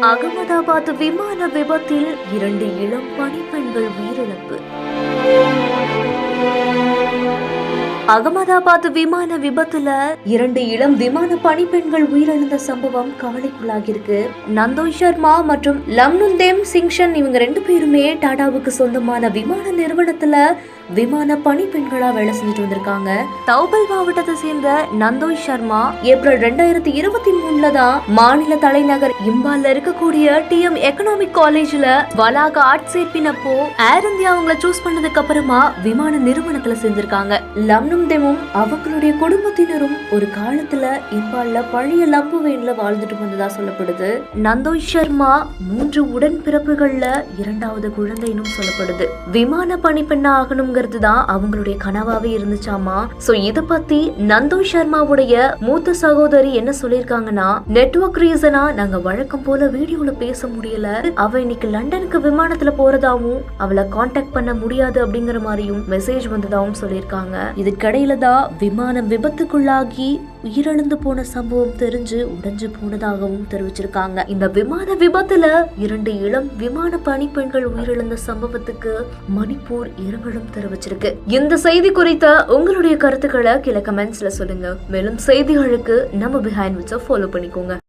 அகமதாபாத் விமான விபத்தில் 2 இளம் பணிப்பெண்கள் உயிரிழப்பு. அகமதாபாத் விமான விபத்துல 2 இளம் விமான பணிப்பெண்கள் உயிரிழந்த சம்பவம் கவலைக்குள்ளாகிருக்கு. நந்தோய் சர்மா மற்றும் லம்னுந்தேம் சிங்ஷன் இவங்க 2 பேருமே டாடாவுக்கு சொந்தமான விமான நிறுவனத்துல விமான பணிப்பெண்களா வேலை செஞ்சுட்டு வந்திருக்காங்க. தௌபல் மாவட்டத்தை சேர்ந்த நந்தோய் சர்மா ஏப்ரல் 2023 தான் மாநில தலைநகர் இம்பால்ல இருக்கக்கூடிய TM எக்கனாமிக் காலேஜ்ல வளாக ஆட்சேர்ப்பினப்போ ஏர் இந்தியா அவங்கள சூஸ் பண்ணதுக்கு அப்புறமா விமான நிறுவனத்துல சேர்ந்திருக்காங்க. லம்னுந்தேமும் அவங்களுடைய குடும்பத்தினரும் ஒரு காலத்துல இம்பால்ல பழைய லம்புவேன்ல வாழ்ந்துட்டு வந்ததா சொல்லப்படுது. நந்தோய் சர்மா 3 உடன்பிறப்புகள்ல 2வது குழந்தைன்னு சொல்லப்படுது. விமான பணிப்பெண்ணா ஆகணுங்க தான் அவங்களுடைய கனவாவே இருந்துச்சாமா. சோ இத பத்தி நந்தோய் சர்மாவுடைய மூத்த சகோதரி என்ன சொல்லிருக்காங்கன்னா, நெட்வொர்க் ரீசனா நாங்க வழக்கம் போல வீடியோல பேச முடியல, அவ இன்னைக்கு லண்டனுக்கு விமானத்துல போறதாவும் அவளை கான்டாக்ட் பண்ண முடியாது அப்படிங்கிற மாதிரியும் மெசேஜ் வந்ததாவும் சொல்லிருக்காங்க. இதுக்கிடையில தான் விமானம் விபத்துக்குள்ளாகி உயிரிழந்து போன சம்பவம் தெரிஞ்சு உடைஞ்சு போனதாகவும் தெரிவிச்சிருக்காங்க. இந்த விமான விபத்துல 2 இளம் விமான பணிப்பெண்கள் உயிரிழந்த சம்பவத்துக்கு மணிப்பூர் இரங்கலும் தெரிவிச்சிருக்கு. இந்த செய்தி குறித்த உங்களுடைய கருத்துக்களை கீழே கமெண்ட்ஸ்ல சொல்லுங்க. மேலும் செய்திகளுக்கு நம்ம பிஹைண்ட் விட்ஸை ஃபாலோ பண்ணிக்கோங்க.